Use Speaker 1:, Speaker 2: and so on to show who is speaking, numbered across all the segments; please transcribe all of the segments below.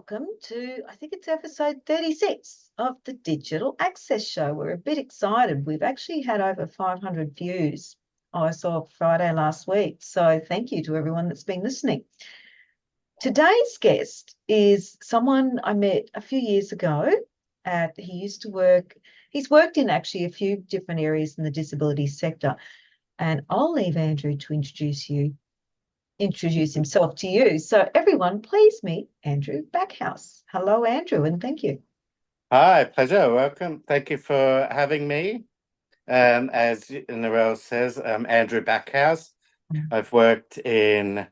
Speaker 1: welcome to, I think it's episode 36 of the Digital Access Show. We're a bit excited. We've actually had over 500 views. I saw Friday last week. So thank you to everyone that's been listening. Today's guest is someone I met a few years ago. He's worked in actually a few different areas in the disability sector. And I'll leave Andrew to introduce himself to you. So everyone, please meet Andrew Backhouse. Hello, Andrew, and thank you.
Speaker 2: Hi, pleasure. Welcome. Thank you for having me. As Narelle says, I'm Andrew Backhouse. I've worked in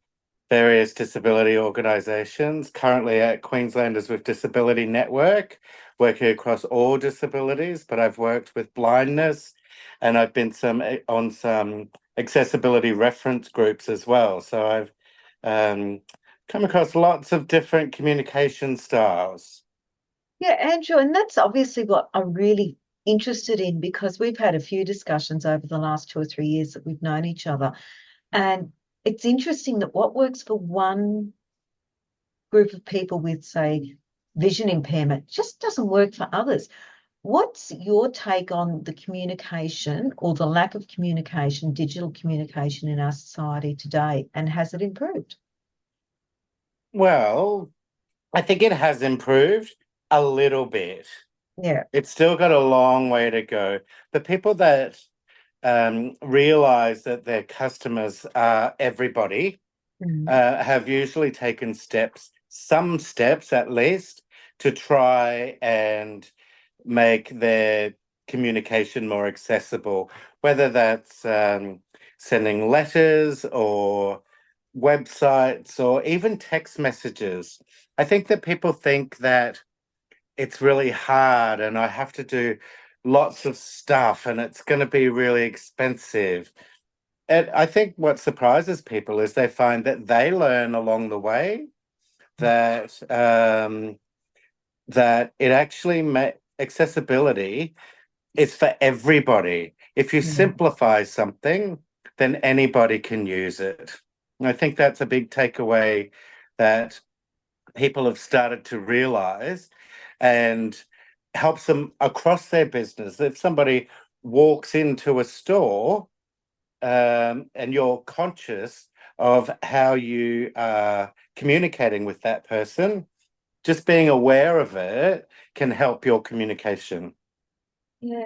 Speaker 2: various disability organisations, currently at Queenslanders with Disability Network, working across all disabilities, but I've worked with blindness and I've been on some accessibility reference groups as well. So I've come across lots of different communication styles.
Speaker 1: Yeah, Andrew, and that's obviously what I'm really interested in because we've had a few discussions over the last 2 or 3 years that we've known each other. And it's interesting that what works for one group of people with, say, vision impairment just doesn't work for others. What's your take on the communication or the lack of communication, digital communication in our society today, and has it improved?
Speaker 2: Well, I think it has improved a little bit.
Speaker 1: Yeah.
Speaker 2: It's still got a long way to go. The people that realize that their customers are everybody have usually taken some steps at least, to try and make their communication more accessible, whether that's sending letters or websites or even text messages. I think that people think that it's really hard and I have to do lots of stuff and it's going to be really expensive. And I think what surprises people is they find that they learn along the way that that it actually accessibility is for everybody. If you simplify something, then anybody can use it. And I think that's a big takeaway that people have started to realize and helps them across their business. If somebody walks into a store and you're conscious of how you are communicating with that person, just being aware of it can help your communication.
Speaker 1: Yeah.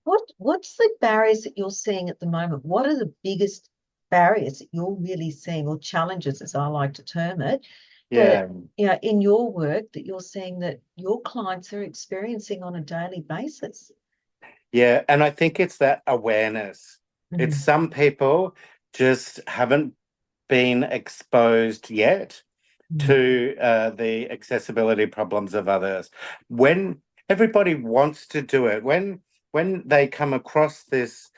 Speaker 1: What's the barriers that you're seeing at the moment? What are the biggest barriers that you're really seeing, or challenges, as I like to term it, that in your work that you're seeing that your clients are experiencing on a daily basis?
Speaker 2: Yeah, and I think it's that awareness. It's some people just haven't been exposed yet to the accessibility problems of others. When everybody wants to do it, when they come across this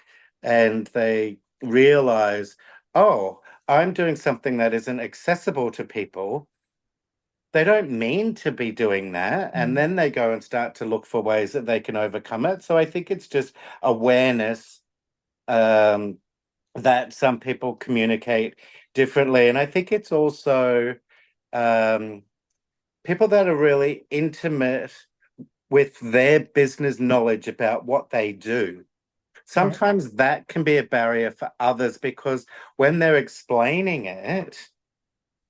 Speaker 2: and they realize, oh, I'm doing something that isn't accessible to people, they don't mean to be doing that. And then they go and start to look for ways that they can overcome it. So I think it's just awareness that some people communicate differently. And I think it's also people that are really intimate with their business knowledge about what they do. Sometimes that can be a barrier for others because when they're explaining it,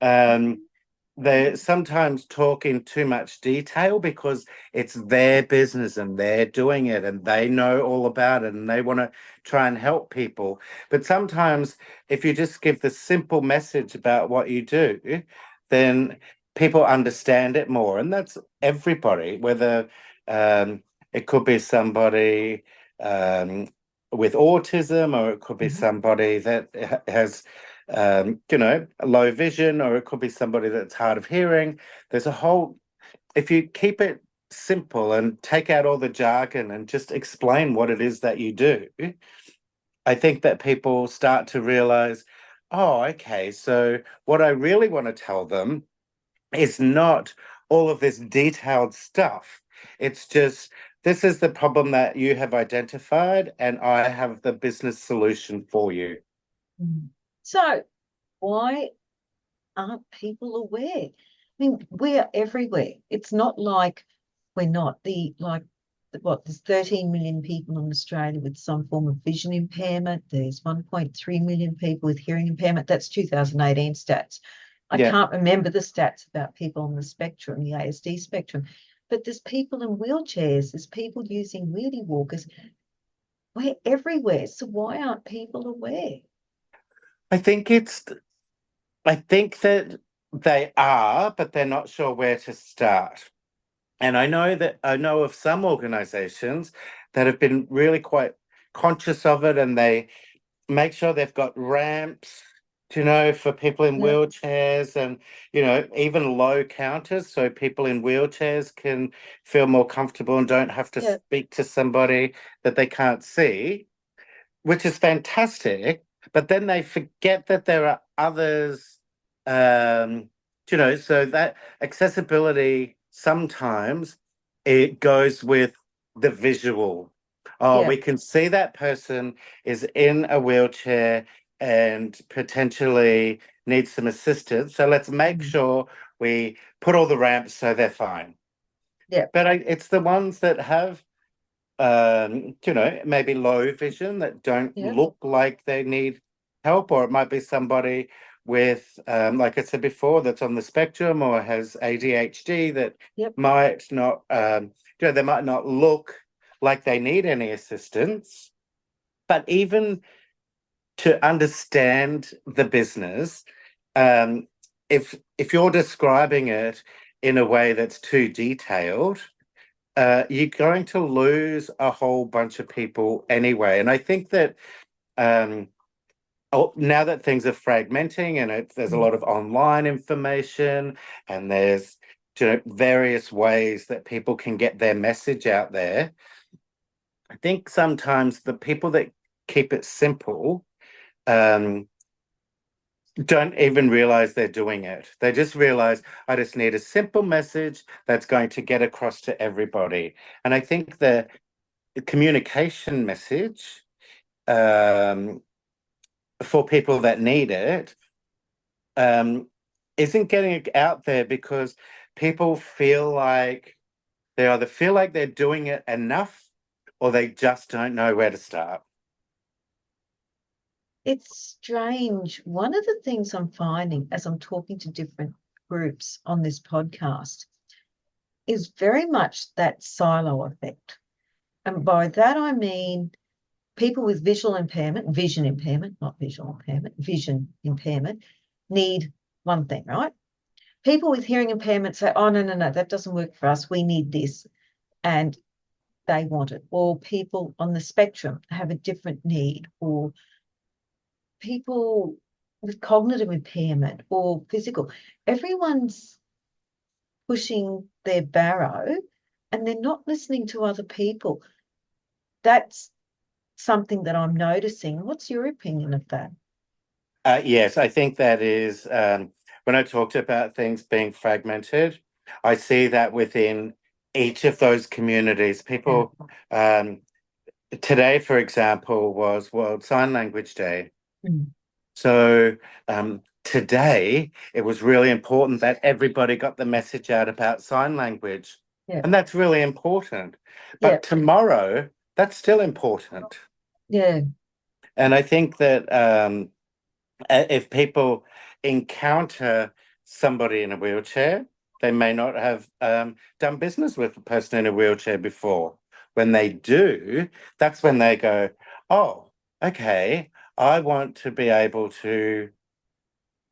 Speaker 2: they sometimes talk in too much detail because it's their business and they're doing it and they know all about it and they want to try and help people. But sometimes if you just give the simple message about what you do, then people understand it more. And that's everybody, whether it could be somebody with autism, or it could be somebody that has low vision, or it could be somebody that's hard of hearing. If you keep it simple and take out all the jargon and just explain what it is that you do, I think that people start to realize, oh, okay, so what I really want to tell them is not all of this detailed stuff. It's just, this is the problem that you have identified, and I have the business solution for you.
Speaker 1: So why aren't people aware? mean, we're everywhere. It's not like we're not. There's 13 million people in Australia with some form of vision impairment. There's 1.3 million people with hearing impairment. That's 2018 stats. I
Speaker 2: Yeah.
Speaker 1: can't remember the stats about people on the spectrum, the ASD spectrum, but there's people in wheelchairs, there's people using wheelie walkers. We're everywhere. So why aren't people aware?
Speaker 2: I think it's I think that they are, but they're not sure where to start. And I know of some organizations that have been really quite conscious of it, and they make sure they've got ramps, for people in
Speaker 1: Yeah,
Speaker 2: wheelchairs, and, even low counters so people in wheelchairs can feel more comfortable and don't have to
Speaker 1: yeah,
Speaker 2: speak to somebody that they can't see, which is fantastic. But then they forget that there are others, um, so that accessibility sometimes it goes with the visual. Oh,
Speaker 1: yeah,
Speaker 2: we can see that person is in a wheelchair and potentially needs some assistance. So let's make
Speaker 1: mm,
Speaker 2: sure we put all the ramps so they're fine.
Speaker 1: yeah,
Speaker 2: But it's the ones that have maybe low vision that don't
Speaker 1: yeah,
Speaker 2: look like they need help, or it might be somebody with, like I said before, that's on the spectrum or has ADHD that
Speaker 1: yep,
Speaker 2: might not, they might not look like they need any assistance. But even to understand the business, um, if you're describing it in a way that's too detailed, you're going to lose a whole bunch of people anyway. And I think that um, now that things are fragmenting and there's a
Speaker 1: mm,
Speaker 2: lot of online information and there's various ways that people can get their message out there, I think sometimes the people that keep it simple um, don't even realize they're doing it. They just realize, I just need a simple message that's going to get across to everybody. And I think the communication message um, for people that need it um, isn't getting it out there because people feel like they either feel like they're doing it enough or they just don't know where to start.
Speaker 1: it's strange. One of the things I'm finding as I'm talking to different groups on this podcast is very much that silo effect. And by that, I mean people with vision impairment, not visual impairment, vision impairment, need one thing, right? People with hearing impairment say, oh, no, no, no, that doesn't work for us. We need this. And they want it. Or people on the spectrum have a different need, or people with cognitive impairment or physical. Everyone's pushing their barrow and they're not listening to other people. That's something that I'm noticing. What's your opinion of that?
Speaker 2: Yes, I think that is when I talked about things being fragmented, I see that within each of those communities.
Speaker 1: Yeah.
Speaker 2: People, today, for example, was World Sign Language Day.
Speaker 1: Mm.
Speaker 2: So today, it was really important that everybody got the message out about sign language.
Speaker 1: Yeah.
Speaker 2: And that's really important.
Speaker 1: Yeah.
Speaker 2: But tomorrow, that's still important.
Speaker 1: Yeah.
Speaker 2: And I think that if people encounter somebody in a wheelchair, they may not have done business with a person in a wheelchair before. When they do, that's when they go, oh, okay, I want to be able to,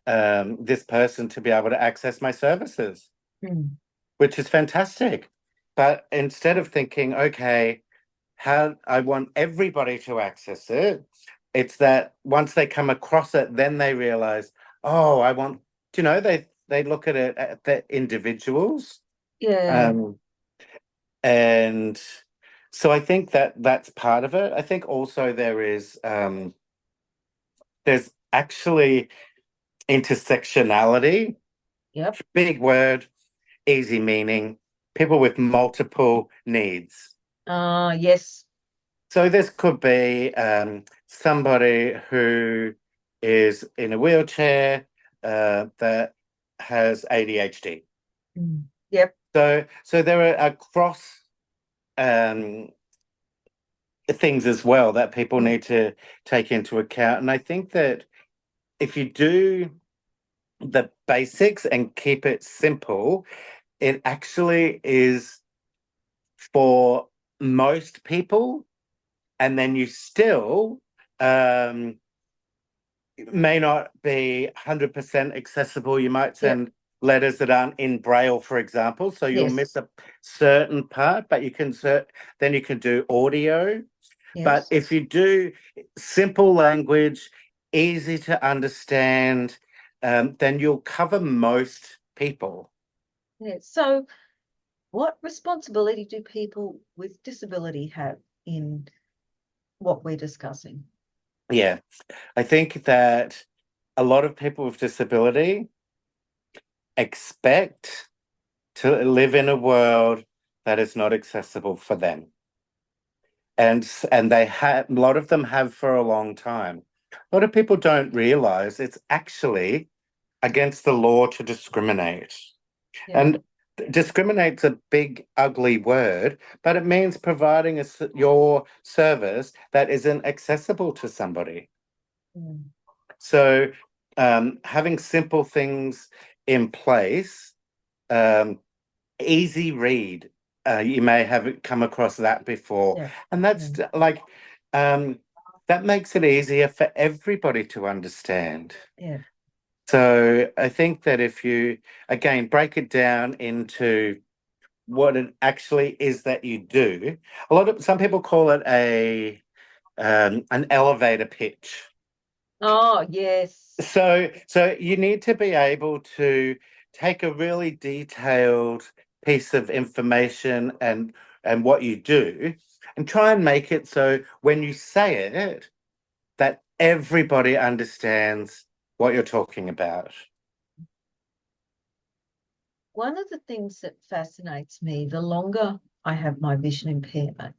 Speaker 2: this person to be able to access my services,
Speaker 1: Mm.
Speaker 2: which is fantastic. But instead of thinking, okay, how I want everybody to access it, it's that once they come across it, then they realize, oh, I want, they look at it at the individuals.
Speaker 1: Yeah.
Speaker 2: Um, and so I think that that's part of it. I think also there's actually intersectionality,
Speaker 1: Yep.
Speaker 2: big word, easy meaning, people with multiple needs.
Speaker 1: Yes.
Speaker 2: So this could be somebody who is in a wheelchair that has ADHD.
Speaker 1: Yep.
Speaker 2: So there are across um, things as well that people
Speaker 1: Mm.
Speaker 2: need to take into account. And I think that if you do the basics and keep it simple, it actually is for most people. And then you still um, may not be 100% accessible. You might
Speaker 1: Yep.
Speaker 2: send letters that aren't in Braille, for example, so you'll
Speaker 1: Yes.
Speaker 2: miss a certain part, but then you can do audio. But
Speaker 1: Yes.
Speaker 2: if you do simple language, easy to understand, then you'll cover most people.
Speaker 1: Yeah. So, what responsibility do people with disability have in what we're discussing?
Speaker 2: Yeah, I think that a lot of people with disability expect to live in a world that is not accessible for them. And they have a lot of them have for a long time. A lot of people don't realize it's actually against the law to discriminate.
Speaker 1: Yeah.
Speaker 2: And discriminate's a big, ugly word, but it means providing your service that isn't accessible to somebody.
Speaker 1: Mm.
Speaker 2: So having simple things in place, um, easy read. You may have come across that before,
Speaker 1: Yeah.
Speaker 2: and
Speaker 1: Yeah.
Speaker 2: like um, that makes it easier for everybody to understand.
Speaker 1: Yeah.
Speaker 2: So I think that if you again break it down into what it actually is that you do, some people call it a an elevator pitch.
Speaker 1: Oh, yes.
Speaker 2: So you need to be able to take a really detailed piece of information and what you do and try and make it so when you say it that everybody understands what you're talking about.
Speaker 1: One of the things that fascinates me, the longer I have my vision impairment,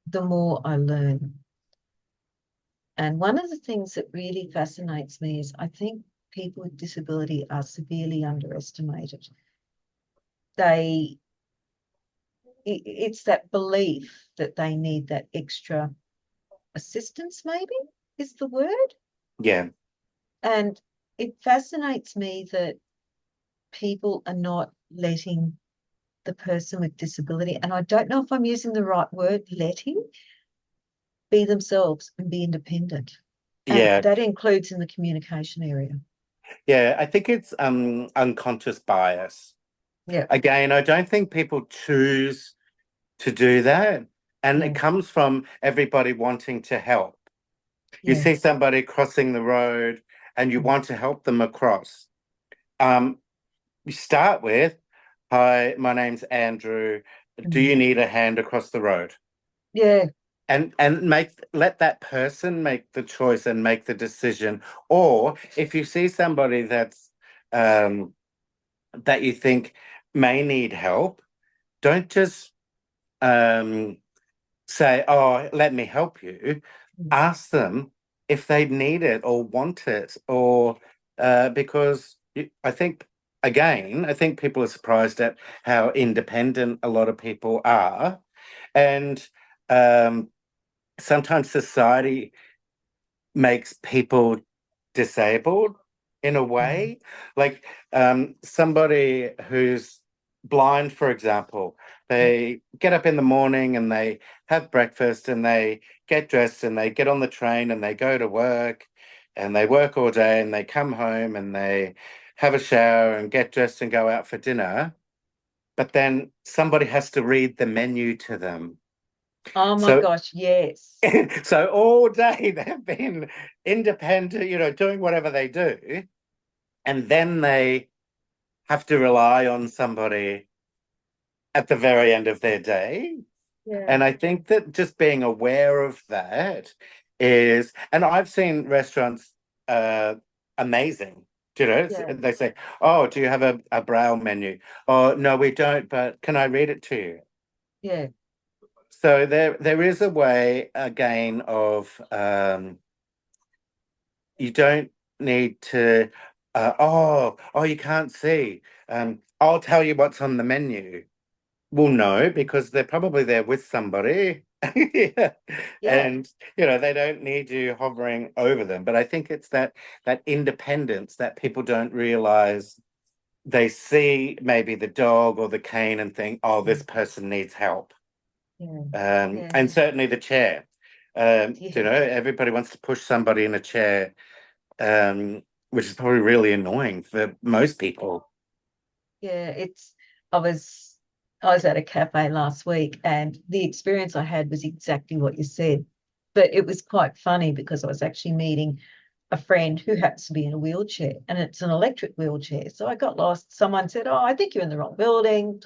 Speaker 1: the more I learn. And one of the things that really fascinates me is I think people with disability are severely underestimated. They, it's that belief that they need that extra assistance, maybe is the word.
Speaker 2: Yeah,
Speaker 1: And it fascinates me that people are not letting the person with disability, and I don't know if I'm using the right word, letting, be themselves and be independent. And
Speaker 2: yeah,
Speaker 1: that includes in the communication area.
Speaker 2: yeah. I think it's unconscious bias.
Speaker 1: Yeah,
Speaker 2: Again, I don't think people choose to do that. And it
Speaker 1: yeah,
Speaker 2: comes from everybody wanting to help. You
Speaker 1: yeah.
Speaker 2: see somebody crossing the road and you
Speaker 1: Mm,
Speaker 2: want to help them across. Um, you start with, "Hi, my name's Andrew. Do
Speaker 1: mm.
Speaker 2: you need a hand across the road?"
Speaker 1: Yeah,
Speaker 2: And let that person make the choice and make the decision. Or if you see somebody um, that you think may need help, don't just um, say, "Oh, let me help you."
Speaker 1: mm,
Speaker 2: Ask them if they need it or want it, or because I think, again, I think people are surprised at how independent a lot of people are, and um, sometimes society makes people disabled in a
Speaker 1: mm,
Speaker 2: way. Like somebody who's blind, for example,
Speaker 1: mm.
Speaker 2: they get up in the morning and they have breakfast and they get dressed and they get on the train and they go to work and they work all day and they come home and they have a shower and get dressed and go out for dinner. But then somebody has to read the menu to them.
Speaker 1: Oh my
Speaker 2: So
Speaker 1: gosh, yes.
Speaker 2: so all day they've been independent, doing whatever they do, and then they have to rely on somebody at the very end of their day.
Speaker 1: Yeah,
Speaker 2: And I think that just being aware of that and I've seen restaurants uh, amazing.
Speaker 1: yeah,
Speaker 2: They say, "Oh, do you have a brow menu?" "Oh, no, we don't, but can I read it to you?"
Speaker 1: yeah,
Speaker 2: So there is a way again of you don't need to. oh, you can't see. I'll tell you what's on the menu. Well, no, because they're probably there with somebody. Yeah.
Speaker 1: Yeah.
Speaker 2: And they don't need you hovering over them. But I think it's that independence that people don't realize. They see maybe the dog or the cane and think, oh, this
Speaker 1: Mm.
Speaker 2: person needs help.
Speaker 1: Yeah.
Speaker 2: And
Speaker 1: Yeah.
Speaker 2: certainly the chair.
Speaker 1: Yeah.
Speaker 2: Everybody wants to push somebody in a chair, um, which is probably really annoying for most people.
Speaker 1: Yeah. I was I was at a cafe last week and the experience I had was exactly what you said. But it was quite funny because I was actually meeting a friend who happens to be in a wheelchair and it's an electric wheelchair. So I got lost. Someone said, oh, I think you're in the wrong building.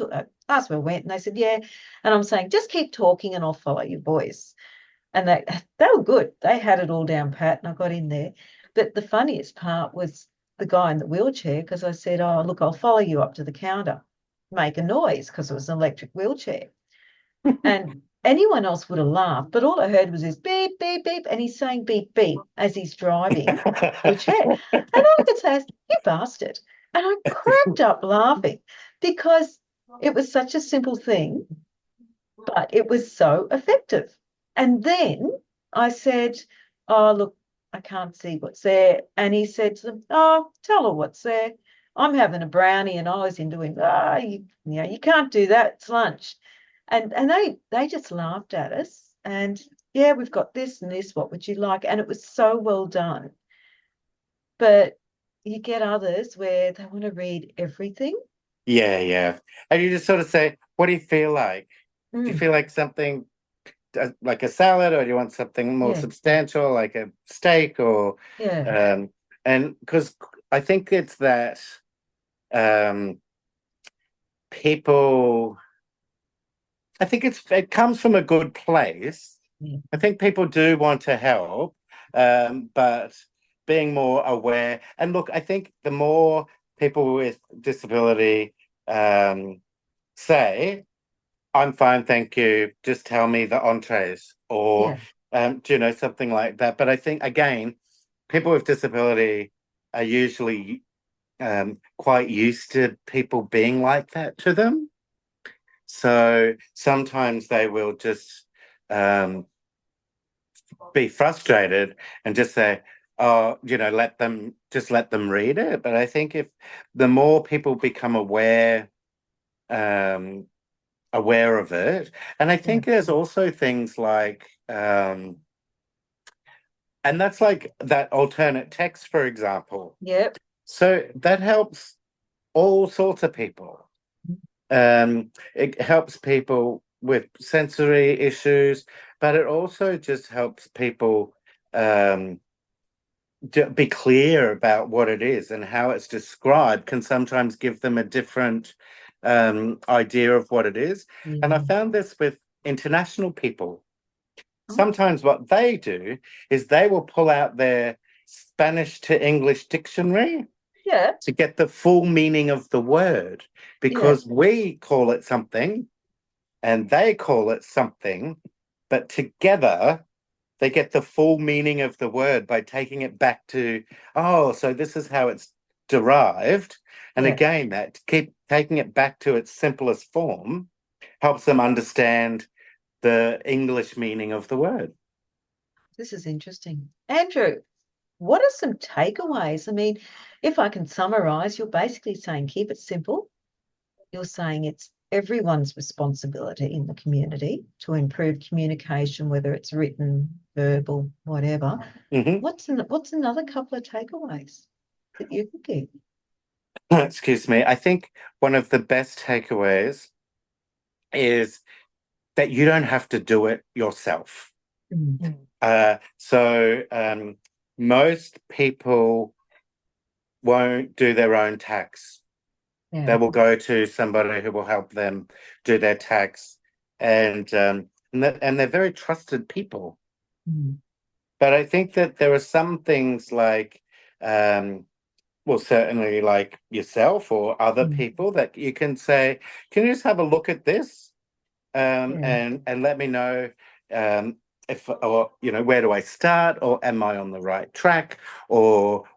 Speaker 1: Asked where I went and they said, yeah. And I'm saying, just keep talking and I'll follow your voice. And they were good. They had it all down pat and I got in there. But the funniest part was the guy in the wheelchair because I said, oh, look, I'll follow you up to the counter. Make a noise because it was an electric wheelchair. And anyone else would have laughed, but all I heard was this beep, beep, beep, and he's saying beep, beep as he's driving the chair. And all I could say is, you bastard. And I cracked up laughing because it was such a simple thing, but it was so effective. And then I said, oh, look, I can't see what's there. And he said to them, oh, tell her what's there. I'm having a brownie. And I was into him, you can't do that. It's lunch. And they just laughed at us. And yeah, we've got this and this. What would you like? And it was so well done. But you get others where they want to read everything.
Speaker 2: Yeah, yeah. And you just sort of say, what do you feel like? Do you
Speaker 1: Mm,
Speaker 2: feel like something like a salad, or do you want something more
Speaker 1: yeah,
Speaker 2: substantial, like a steak, or
Speaker 1: yeah,
Speaker 2: um, and because I think it's that um, people, I think it comes from a good place.
Speaker 1: yeah.
Speaker 2: I think people do want to help, but being more aware. And look, I think the more people with disability um, say, I'm fine, thank you. Just tell me the entrees or
Speaker 1: Yeah.
Speaker 2: something like that. But I think again, people with disability are usually quite used to people being like that to them. So sometimes they will just um, be frustrated and just say, oh, let them read it. But I think if the more people become um, aware of it. And I
Speaker 1: Yeah.
Speaker 2: think there's also things like, and that's like that alternate text, for example.
Speaker 1: Yep.
Speaker 2: So that helps all sorts of people. It helps people with sensory issues, but it also just helps people um, be clear about what it is, and how it's described can sometimes give them a different idea of what it is. And I
Speaker 1: Yeah.
Speaker 2: found this with international people.
Speaker 1: Oh,
Speaker 2: Sometimes what they do is they will pull out their Spanish to English dictionary
Speaker 1: yeah.
Speaker 2: to get the full meaning of the word,
Speaker 1: Yeah.
Speaker 2: because we call it something and they call it something, but together they get the full meaning of the word by taking it back to, oh, so this is how it's derived. And
Speaker 1: Yeah.
Speaker 2: again, that keep taking it back to its simplest form helps them understand the English meaning of the word.
Speaker 1: This is interesting. Andrew, what are some takeaways? I mean, if I can summarize, you're basically saying keep it simple. You're saying it's everyone's responsibility in the community to improve communication, whether it's written, verbal, whatever.
Speaker 2: Hmm.
Speaker 1: What's another couple of takeaways that you could give?
Speaker 2: Excuse me. I think one of the best takeaways is that you don't have to do it yourself.
Speaker 1: Mm.
Speaker 2: So most people won't do their own tax. They
Speaker 1: Yeah.
Speaker 2: will go to somebody who will help them do their tax, and they're very trusted people.
Speaker 1: Mm.
Speaker 2: But I think that there are some things like, um, well, certainly like yourself or other
Speaker 1: Mm.
Speaker 2: people that you can say, can you just have a look at this,
Speaker 1: Yeah.
Speaker 2: and let me know if, or where do I start, or am I on the right track, or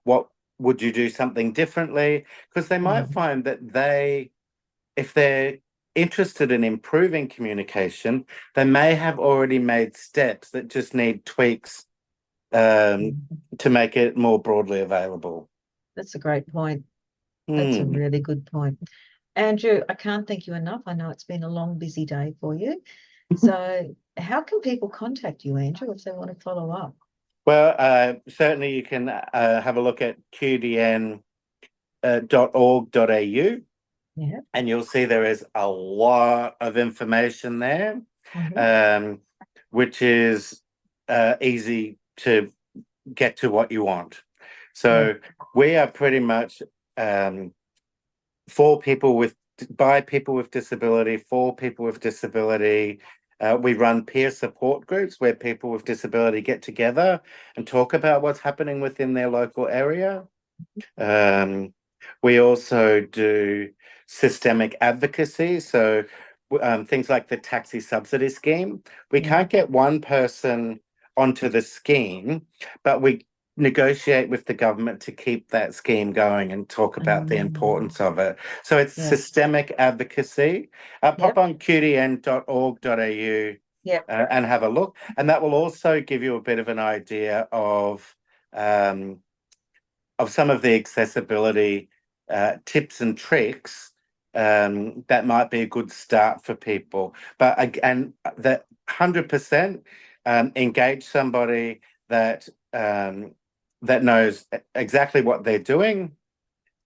Speaker 2: would you do something differently? Because they might
Speaker 1: Mm.
Speaker 2: find that if they're interested in improving communication, they may have already made steps that just need tweaks
Speaker 1: Mm.
Speaker 2: to make it more broadly available.
Speaker 1: That's a great point. That's a
Speaker 2: Hmm.
Speaker 1: really good point. Andrew, I can't thank you enough. I know it's been a long, busy day for you. So, how can people contact you, Andrew, if they want to follow up?
Speaker 2: Well, certainly you can have a look at qdn.org.au,
Speaker 1: Yeah.
Speaker 2: and you'll see there is a lot of information there,
Speaker 1: Hmm.
Speaker 2: um, which is easy to get to what you want.
Speaker 1: Yeah.
Speaker 2: So we are pretty much for people with by people with disability, for people with disability. We run peer support groups where people with disability get together and talk about what's happening within their local area. Um, we also do systemic advocacy. So things like the taxi subsidy scheme. We
Speaker 1: Yeah.
Speaker 2: can't get one person onto the scheme, but we negotiate with the government to keep that scheme going and talk about the
Speaker 1: Um,
Speaker 2: importance of it. So it's
Speaker 1: yeah.
Speaker 2: systemic advocacy. Pop
Speaker 1: Yep.
Speaker 2: on qdn.org.au
Speaker 1: Yep.
Speaker 2: and have a look. And that will also give you a bit of an idea um, of some of the accessibility tips and tricks that might be a good start for people. And that 100% engage somebody that that knows exactly what they're doing.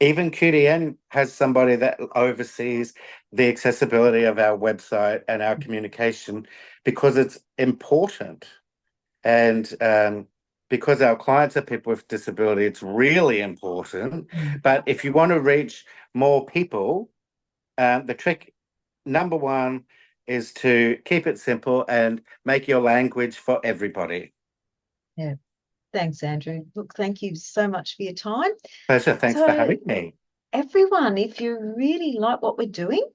Speaker 2: Even QDN has somebody that oversees the accessibility of our website and our communication because it's important. And because our clients are people with disability, it's really important.
Speaker 1: Mm.
Speaker 2: But if you want to reach more people, the trick number one is to keep it simple and make your language for everybody.
Speaker 1: Yeah. Thanks, Andrew. Look, thank you so much for your time.
Speaker 2: Pleasure. Thanks for
Speaker 1: So,
Speaker 2: having me.
Speaker 1: everyone, if you really like what we're doing,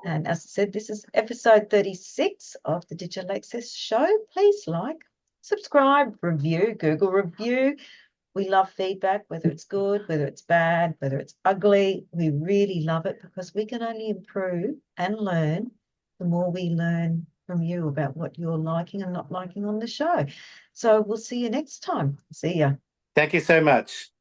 Speaker 1: and as I said, this is episode 36 of the Digital Access Show, please like, subscribe, review, Google review. We love feedback, whether it's good, whether it's bad, whether it's ugly. We really love it because we can only improve and learn the more we learn from you about what you're liking and not liking on the show. So we'll see you next time. See ya.
Speaker 2: Thank you so much.